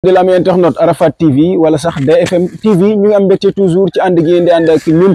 de l'ami internaute Arafat TV wala sax DFM TV ñu ngi am mbégte toujours ci ànd gi di ànd ak ñun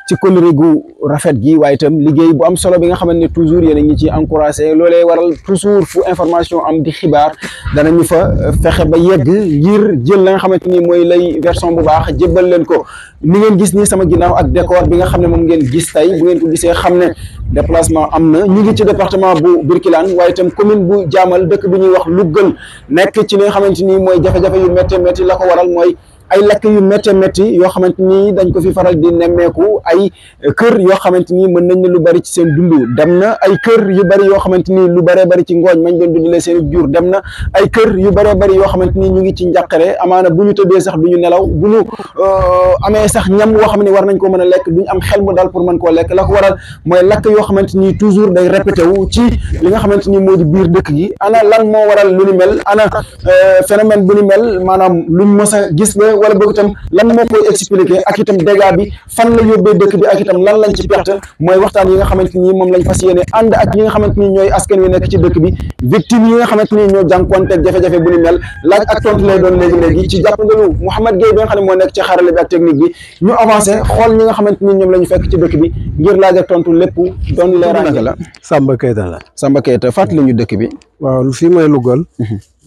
ci kóllëre gu rafet gi waaye itam liggéey bu am solo bi nga xamante ne toujours yéen a ngi ci encouragé loolee waral toujours fu information am di xibaar danañu fa fexe ba yegg ngir jël la nga xamante ni mooy lay version bu baax jébbal leen ko ni ngeen gis ni sama ginnaaw ak décor bi nga xam ne moom ngeen gis tey bu ngeen ko gisee xam ne déplacement am na ñu ngi ci département bu Birkilane waaye itam commune bu Jaamal dëkk bi ñuy wax Lougal nekk ci li nga xamante ni mooy jafe-jafe yu métti la ko waral mooy ay lakk yu métti yoo xamante ni dañ ko fi faral di nemmeeku ay kër yoo xamante ni mën nañ ne lu bari ci seen dund dem na ay kër yu bari yoo xamante ni lu bëree bari ci ngooñ mañ doon dundalee seen jur dem na ay kër yu bëree bari yoo xamante ni ñu ngi ci njàqare amaana bu ñu tëddee sax du ñu nelaw bu ñu amee sax ñam woo xam ne war nañ ko mën a lekk duñ am xel mu dal pour mën koo lekk la ko waral mooy lakk yoo xamante ni toujours day répété wu ci li nga xamante ni moo di biir dëkk gi ana lan moo waral lu ni mel ana phénomène bu ni mel maanaam luñ mës a gis la wala boog itam lan moo koy expliquer ak itam dégâts bi fan la yóbbee dëkk bi ak itam lan lañ ci perte mooy waxtaan yi nga xamante ni moom lañ fas yéene ànd ak ñi nga xamante ni ñooy askan wi nekk ci dëkk bi victime yi nga xamante ni ñoo jànkuwanteeg jafe-jafe bu ni mel laaj ak tontu lay doon léegi ci jàppandalu Mouhamed Gueye bi nga xam ne moo nekk ci xarale bi ak technique bi ñu avancé xool ñi nga xamante ni ñoom la ñu fekk ci dëkk bi ngir laaj ak tontu lépp doon leeraange la Samba Keita la Samba Keita fàttali ñu dëkk bi waaw lu fii mooy Lougal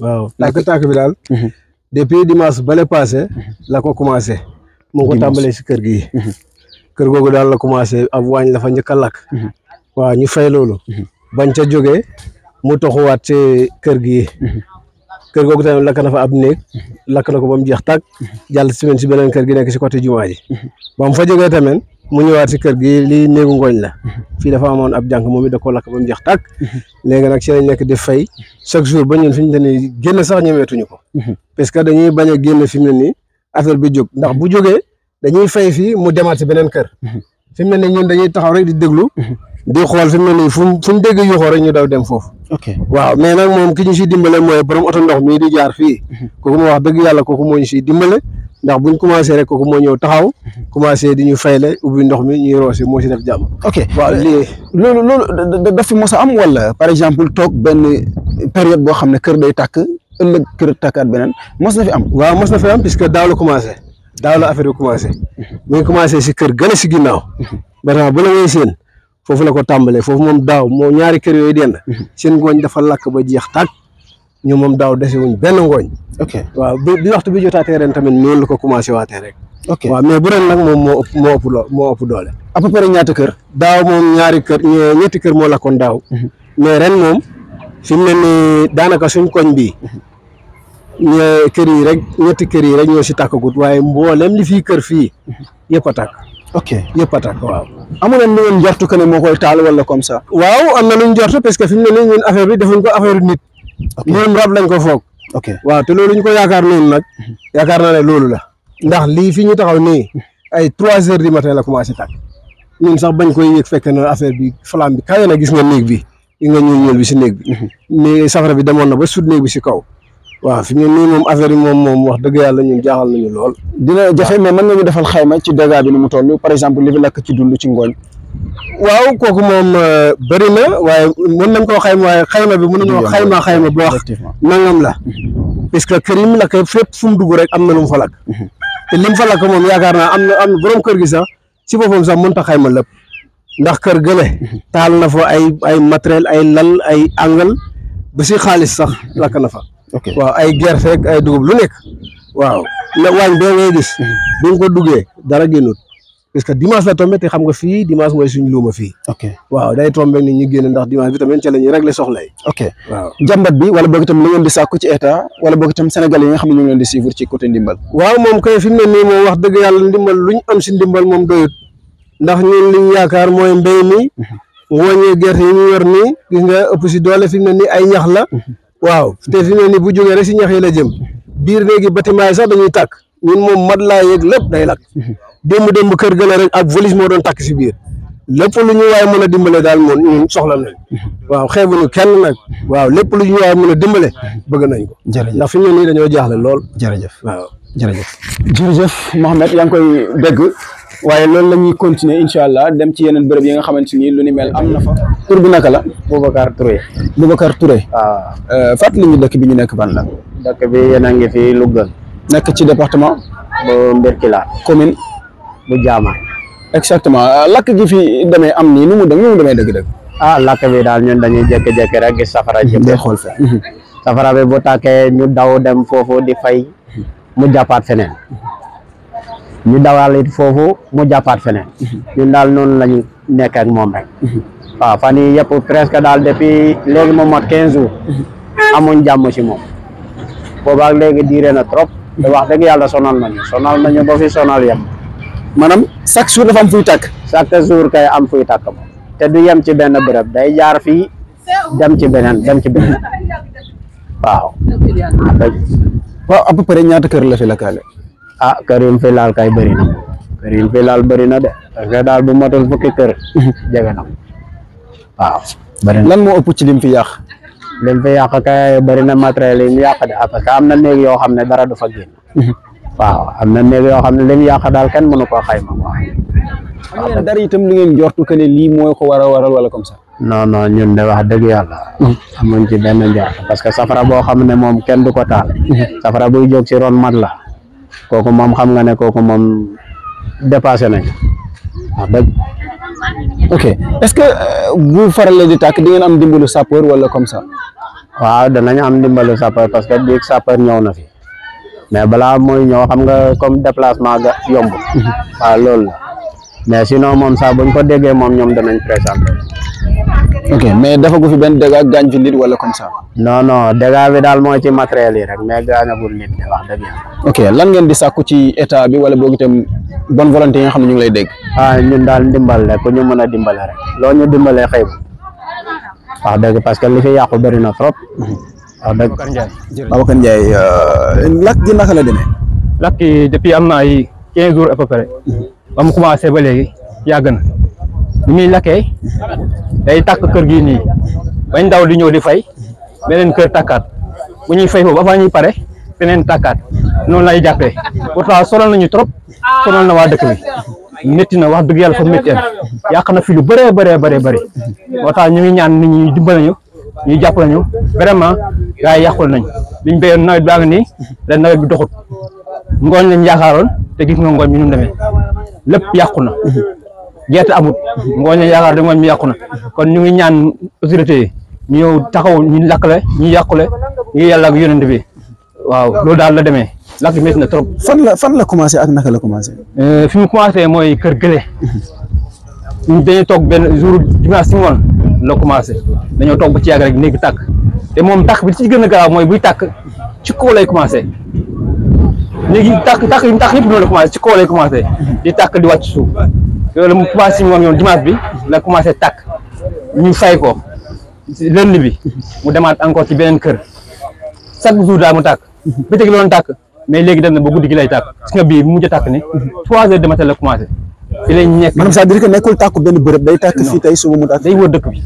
waaw tàkk-tàkk bi daal depuis dimanche bale passé la ko commencé mu ngi ko tàmbalee si kër gi kër googu daal la commencé ab waañ la fa njëkk a lakk waaw ñu fay loolu bañ ca jógee mu toxuwaat ci kër gi kër googu tamit lakk na fa ab néeg lakk na ko ba mu jeex tàkk jàll semaine si beneen kër gi nekk si côté jumaa ji ba mu fa jógee tamit mu ñëwaat si kër gi lii néegu ngooñ la fii dafa amoon ab jànk moom it da koo lakk ba mu jeex tàkk léegi nag si lañ nekk di fay chaque jour ba ñun fi ñu ne nii génn sax ñemeetuñu ko parce que dañuy bañ a génn fi mu ne nii affaire bi jóg ndax bu jógee dañuy fay fii mu demaat si beneen kër fi mu ne nii ñun dañuy taxaw rek di déglu di xool fi mu ne nii fu ñu dégg yuuxoo rek ñu daw dem foofu waaw mais nag moom ki ñu siy dimbale mooy borom oto ndox mii di jaar fii kooku moo wax dëgg yàlla kooku moo ñu siy dimbale ndax buñ commencé rek kooku moo ñëw taxaw commencé di ñu fayle ubbi ndox mi ñuy roose moo si def jàmm. ok waaw lii loolu daf fi mos a am wala par exemple toog benn période boo xam ne kër day tàkk ëllëg kër tàkkaat beneen mos na fi am. waaw mos na fi am puisque daaw la commencé daaw la affaire bi commencé mu ngi commencé si kër gën a si ginnaaw ba bu la ngay seen foofu la ko tàmbalee foofu moom daaw moo ñaari kër yooyu dend seen ngooñ dafa lakk ba jeex tàkk ñu moom daaw dese wuñ benn ngooñ. ok waaw bi waxtu bi jotaatee ren tamit noonu la ko commencé waatee rek. ok waaw mais bu ren nag moom moo ëpp doole. à peu près ñaata kër. daaw moom ñetti kër moo lakkoon daaw. mais ren moom fi mu ne nii daanaka suñ koñ bii kër yi rek ñetti kër yi rek ñoo si tàkkagut waaye mboolem li fii kër fii yëpp a tàkk. ok yëpp a tàkk waaw. amu leen lu ngeen njortu que ne moo koy taal wala comme ça. waaw am na lu ñu njortu parce que fi mu ne nii ñun affaire bi defuñ ko affaire nit. ñoom rab lañ ko foog. ok waaw te loolu ñu ko yaakaar noonu nag yaakaar naa ne loolu la ndax lii fi ñu taxaw nii ay 3 heures du matin la commencé tàkk ñun sax bañ koy yëg fekk na affaire bi flamme bi kawe na gis nga néeg bi gis nga ñuul bi si néeg bi mais safara bi demoon na ba sut néeg bi si kaw waaw fi mu ne nii moom affaire bi moom wax dëgg yàlla ñun jaaxal nañu lool. dina jafe mais mën nga ñu defal xayma ci dégâts bi ni mu toll par exemple li fi lakk ci dund ci ngooñ. waaw kooku moom bëri na waaye mën nañ koo xayma waaye xayma bi mën nañoo xayma boo wax nangam la parce que kër yi mu lakk fépp fu mu dugg rek am na lu mu fa lakk te li mu fa lakk moom yaakaar naa am na borom kër gi sax si boppam sax mënut a xayma lépp ndax kër gële taal na fa ay matériel ay lal ay angle ba si xaalis sax lakk na fa waaw ay gerte ak ay dugub lu nekk waaw waañ bee ngay gis bi nga ko duggee dara génnut parce que dimanche la tombé te xam nga fii dimanche mooy suñ luuma fii. ok waaw day tombé nit ñi génn ndax dimanche bi tamit ca la ñuy régler soxla yi. ok waaw jàmbat bi wala boog itam li ngeen di sàkku ci état wala boog itam Sénégal yi nga xam ne ñu ngi leen di suivre ci côté ndimbal. waaw moom kay fi mu ne nii moom wax dëgg yàlla ndimbal luñ am si ndimbal moom doyut ndax ñun liñ yaakaar mooy mbéy mi ngooñee gerte yi ñu yor nii gis nga ëpp si doole fi mu ne nii ay ñax la waaw te fi mu ne nii bu jógee rek si ñax yi la jëm biir léegi bâtiment yi sax dañuy tàkk ñun moom mat laa yeeg lépp day lakk démb kër gëla rek ak volis moo doon takk si biir lépp lu ñu waaye mën a dimbale daal moom ñun soxla nañ waaw xeebuñu kenn nag waaw lépp lu ñu waaye mën a dimbale bëgg nañ ko ndax fi mu ne nii dañoo jaaxle lool. jërëjëf waaw jërëjëf Mohamed yaa ngi koy dégg waaye loolu la ñuy continuer incha allah dem ci yeneen bërëb yi nga xamante ni lu ni mel am na fa. tur bi naka la. Boubacar Touré. Boubacar Touré. waaw. fàttali ñu dëkk bi ñu nekk ban la. dëkk bi yéen a ngi fi Louga. nekk ci département bu Mbirkilaan. commune bu Jaamaay. exactement lakk gi fi demee am nii nu mu demee dëgg-dëgg. ah lakk bi daal ñun dañuy jékki-jékki rek gis safara ji. day xool fe safara bi bu tàkkee ñu daw dem foofu di fay mu jàppaat feneen ñu dawal it foofu mu jàppaat feneen ñun daal noonu lañu nekk ak moom rek. waaw fan yii yëpp presque daal depuis léegi moom mat 15 jours amuñ jàmm si moom boobaak léegi diire na trop te wax dëgg yàlla sonal nañu ba fi sonal yem. maanaam chaque jour dafa am fuy tàkk. chaque jour kay am fuy tàkk moom te du yem ci benn bërëb day jaar fii dem ci beneen waaw. waaw à peu près ñaata kër la fi lakkaale. ah kër yi mu fi laal kay bëri na kër yi mu fi laal bëri na de parce que daal bu matul fukki kër jege na waaw. bëri na lan moo ëpp ci lim fi yàq. lim fi yàq kay bëri na matériel yi mu yàq de parce que am na néeg yoo xam ne dara du fa génn. waaw am na néeg yoo xam ne lim yàq daal kenn mënu koo xayma waaw. am ngeen dara itam lu ngeen jortu que ne lii mooy ko waral wala comme ça. non ñun de wax dëgg yàlla. amuñ ci benn njort parce que safara boo xam ne moom kenn du ko taal. safara buy jóg ci ron mat la kooku moom xam nga ne kooku moom dépassé nañ wax dëgg. ok est-ce que bu faralee di tàkk di ngeen am dimbalu sapeur wala comme ça. waaw danañ am dimbalu sapeur parce que biig sapeur ñëw na fi mais balaa mooy ñëw xam nga comme déplacement ga yomb. waaw loolu la mais sinon moom sax buñ ko déggee moom ñoom danañ présenté. ok mais dafa gu fi benn dégât gaañ fi nit wala comme ça. non dégât bi daal mooy ci matériel yi rek mais gaañagul nit de wax dëgg yàlla. ok lan ngeen di sàkku ci état bi wala boog itam bonne volonté yi nga xam ne ñu ngi lay dégg. ñun daal ndimbal rek ku ñu mën a dimbale rek loo ñu dimbalee xëy wax dëgg parce que li fi yàqu bëri na trop. wax dëgg. Babacar Ndiaye lakk gi naka la demee. lakk yi depuis am na ay 15 jours à peu près. ba mu commencé ba léegi yàgg na ni muy lakkee day tàkk kër gi nii bañ daw di ñëw di fay beneen kër tàkkaat bu ñuy fay foofu avant ñuy pare feneen tàkkaat noonu lay jàppee pourtant sonal nañu trop sonal na waa dëkk bi métti na wax dëgg yàlla fa métti yàq na fi lu bëree bëri moo tax ñu ngi ñaan nit ñi dimbali ñu jàppale ñu vraiment gars yi yàqul nañ liñ béyoon nawet baa ngi nii ren nawet bi doxut ngooñ lañ yaakaaroon te gis nga ngooñ mi ñu demee lépp yàqu na gerte amut ngooñ lañ yaakaar de ngooñ mi yàqu na kon ñu ngi ñaan autorité yi ñu ñëw taxaw ñu lakkale ñu yàqule ñu yàlla ak yonent bi waaw loolu daal la demee lakk métti na trop. fan la commencé ak naka la commencé. fi mu commencé mooy kër gële dañuy toog benn jour dimanche si ngoon la commencé dañoo toog ba ci yàgg rek néeg tàkk te moom tàkk bi ci gën a garaaw mooy buy tàkk ci kaw lay commencé léegi tàkk yi mu tàkk yëpp noonu la commencé ci kaw lay commencé di tàkk di wàcc suuf loolu mu commencé si ngoon yoon dimanche bi la commencé tàkk ñu fay ko lundi bi mu demaat encore ci beneen kër chaque jour daal mu tàkk bëccëg la doon tàkk mais léegi dem na ba guddi gi lay tàkk gis nga bii bu mujj a tàkk ni 3 heures de matin la commencé fi lañ nekk maanaam c'est-à-dire que nekkul tàkku benn bërëb day tàkk fii tey suba mu tàkk. day wër dëkk bi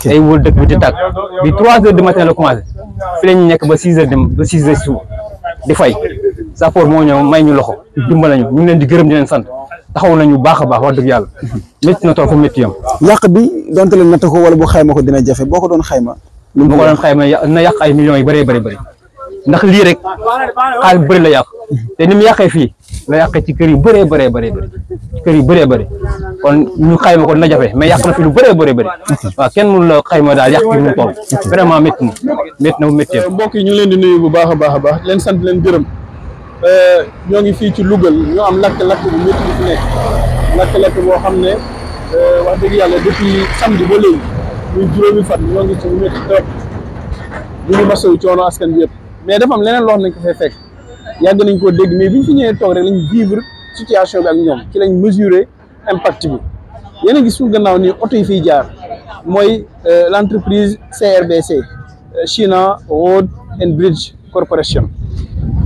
day wër dëkk bi di tàkk bi 3 heures de matin la commencé fi lañ nekk ba 6 heures ba 6 heures suuf di fay sapeur moo ñëw may ñu loxo dimbala ñu ngi leen di gërëm di leen sant taxaw nañu baax a baax wax dëgg yàlla métti na trop fa métti yam yàq bi donte leen natt ko wala bu xayma ko dina jafe boo ko doon xayma. boo ko doon xayma na yàq ay millions yu bëri ndax lii rek xaalis bëri la yàq te ni mu yàqee fii la yàqee ci kër yu bëree bëri kon ñu xayma ko na jafe mais yàq na fi lu bëree bëri waaw kenn mënu la xayma daal yàq bi mu toll vraiment métti na bu métti mbokk yi ñu ngi leen di nuyu bu baax a baax leen sant leen gërëm ñoo ngi fii ci Louga ñu am lakk-lakk bu métti bi fi nekk lakk-lakk boo xam ne wax dëgg yàlla depuis samedi ba léegi muy juróomi fan ñoo ngi ci métti trop ñu ngi masawu coono askan bi yëpp mais dafa am leneen loo xam ne ko fay fekk yàgg nañ koo dégg mais bi ñu fi ñëwee toog rek lañ vivre situation bi ak ñoom ci lañ mesurer impact bi yéen a gis suñu gannaaw nii oto yi fiy jaar mooy l'entreprise CRBC China Road and Bridge Corporation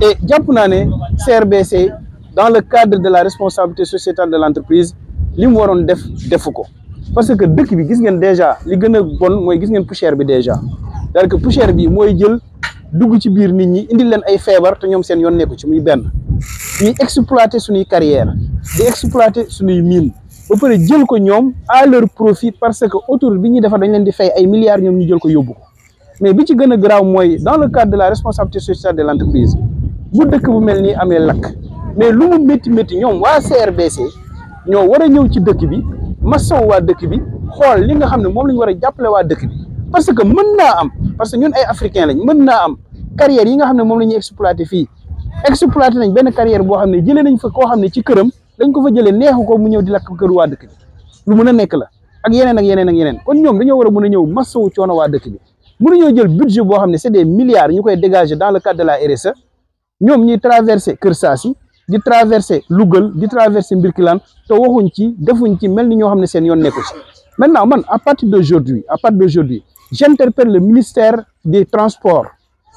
et jàpp naa ne CRBC dans le cadre de la responsabilité sociétale de l'entreprise li mu waroon defu ko parce que dëkk bi gis ngeen déjà li gën a bon mooy gis ngeen poussière bi déjà c'est-à-dire que poussière bi mooy jël dugg ci biir nit ñi indil leen ay feebar te ñoom seen yoon nekku ci muy benn ñuy exploiter suñuy carrière di exploiter suñuy mine ba pare jël ko ñoom à leur profit parce que autour bi ñuy defar dañ leen di fay ay milliards ñoom ñu jël ko yóbbu ko mais bi ci gën a garaaw mooy dans le cadre de la responsabilité sociale de l'entreprise bu dëkk bu mel nii amee lakk mais lu mu métti métti ñoom waa CRBC ñoo war a ñëw ci dëkk bi masawu waa dëkk bi xool li nga xam ne moom la ñu war a jàppale waa dëkk bi parce que mën naa am parce que ñun ay africains lañ mën naa am carrière yi nga xam ne moom la ñuy exploité fii exploité nañ benn carrière boo xam ne jëlee nañ fa koo xam ne ci këram dañ ko fa jëlee neexu ko mu ñëw di lakk këru waa dëkk bi lu mën a nekk la ak yeneen ak yeneen ak yeneen kon ñoom dañoo war a mën a ñëw masawu coono waa dëkk bi mënuñoo jël budget boo xam ne c'est des milliards ñu koy dégager dans le cadre de la RSE ñoom ñuy traverser Kër Saasi di traverser Lougal di traverser Mbirkilaan te waxuñ ci defuñ ci mel ni ñoo xam ne seen yoon nekku ci maintenant man à partir d'aujourd'hui j'interpelle le ministère des Transports,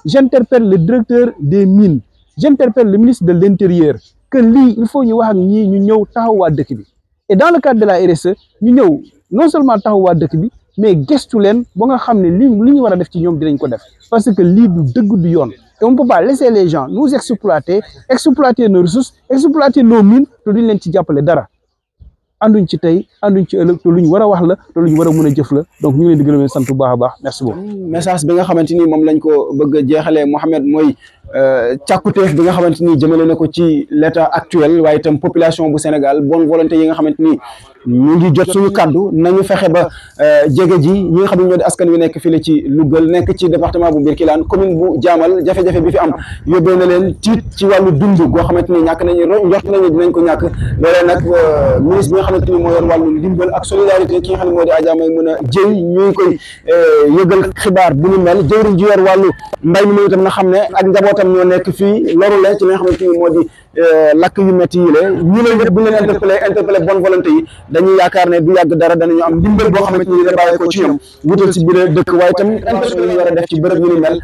j'interpelle le directeur des Mines, j'interpelle le ministre de l'Intérieur que lii il faut ñu wax ak ñii ñu ñëw taxaw waa dëkk bi et dans le cadre de la RSE ñu ñëw non seulement taxaw waa dëkk bi mais gestu leen ba nga xam ne li ñu war a def ci ñoom dinañ ko def parce que lii du dëgg du yoon et on ne peut pas laisser les gens nous exploiter nos ressources exploiter nos mines te duñ leen ci jàppale dara anduñ ci tey anduñ ci ëllëg te luñ war a wax la te luñ war a mën a jëf la donc ñu ngi leen di gërëm sant bu baax a baax merci beaucoup. message bi nga xamante ni moom lañ ko bëgg a jeexalee Mouhamed mooy càkkuteef bi nga xamante ni jëmale na ko ci l'état actuel waaye itam population bu Sénégal bonne volonté yi nga xamante ni ñu ngi jot suñu kaddu nañu fexe ba jege ji ñi nga xam ne ñoo di askan wi nekk fii la ci Lougal nekk ci département bu Birkelane commune bu Jaamal jafe-jafe bi fi am yóbbee na leen tiit ci wàllu dund goo xamante ni ñàkk nañu njort nañu dinañ ko ñàkk loolee nag ministre bi nga xamante ni moo yor wàllu ndimbal ak solidarité ki nga xam ne moo di Adja Maimouna Dièye ñu ngi koy yëgal xibaar bu ñu mel jëwriñ ji yor wàllu mbay mi moom itam na xam ne ak njabootam ñoo nekk fii loru la ci li nga xamante ni moo di lakk yu métti yi la ñu leen ñëpp bu ñu leen interpellé bonne volonté yi dañuy yaakaar ne du yàgg dara danañu am ndimbal boo xamante ni dina bàyyi ko ci ñoom wutal ci biir dëkk waaye itam intervention yi ñu war a def ci bërëb yu ni mel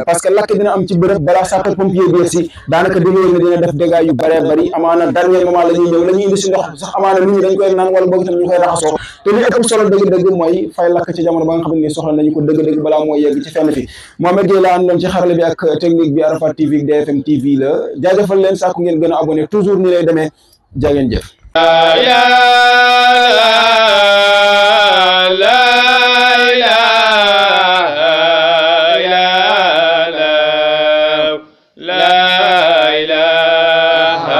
parce que lakk dina am ci bërëb balaa sapeur pompier bi si daanaka déggoon ne dina def dégâts yu bëree bëri amaana dernier moment la ñuy ñëw la ñuy indi si ndox sax amaana nit ñi dañ koy naan wala boog itam ñu koy raxasoo te li ëpp solo dëgg-dëgg mooy fay lakk ci jamono ba nga xam ne soxla nañu ko dëgg-dëgg balaa moo yegg ci fenn fi Mohamed Gueye la àndoon ci xarale bi ak technique bi Arafat TV DFM TV la jaajëfal leen sàkku ngeen gën a abonné toujours ni lay demee jaa ngeen jëf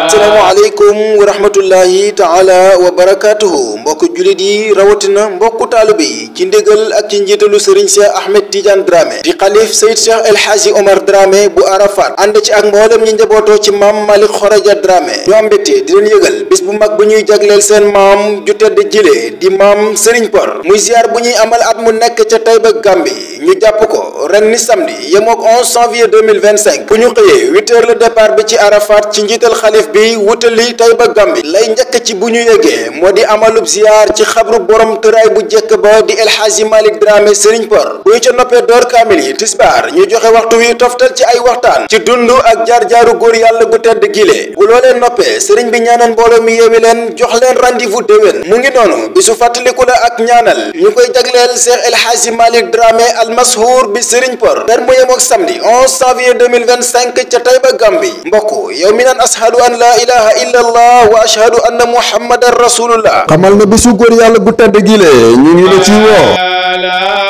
asalaamaaleykum wa rahmatullahi taala wa barakatuhu mbokku jullit yi rawatina mbokku taalibe yi ci ndigal ak ci njiitalu Serigne Cheikh Ahmed Tidiane Dramé di xalif Seyd Cheikh El Hadji Omar Dramé bu Arafat ànd ci ak mboolem ñi njabootoo ci maam Malick Khoraja Dramé ñu am mbégte di leen yëgal bis bu mag bu ñuy jagleel seen maam ju tedd jile di maam Serigne Por muy ziar bu ñuy amal at mu nekk ca Taïba Gambie ñu jàpp ko ren ni samedi yemook 11 janvier 2025 bu ñu xëyee 8h le départ bi ci Arafat ci njiital xalif bi wutali Taïba Gambie lay njëkk ci bu ñu yëgee moo di amalub ziar ci xabru borom tëraay bu jekk ba di El Hadji Malick Dramé Serigne Por bu ñu ca noppee door kaamil yi tisbaar ñu joxe waxtu wi toftal ci ay waxtaan ci dund ak jaar-jaaru góor yàlla gu tedd gile bu loolee noppee Serigne bi ñaanal mbooloo mi yeewi leen jox leen rendez-vous déwén mu ngi noonu bisu fàttaliku la ak ñaanal ñu koy jagleel Cheikh El Hadji Malick Dramé al Mashour bi Serigne Por ren mu yemook samedi 11 janvier 2025 ca Taïba Gambie mbokk yow mi naan ashhadu an la ilaha illa allah wa ashhadu anna muhammadan rasulullah xamal na bisu góor yàlla gu tedd gile ñu ngi la ci woo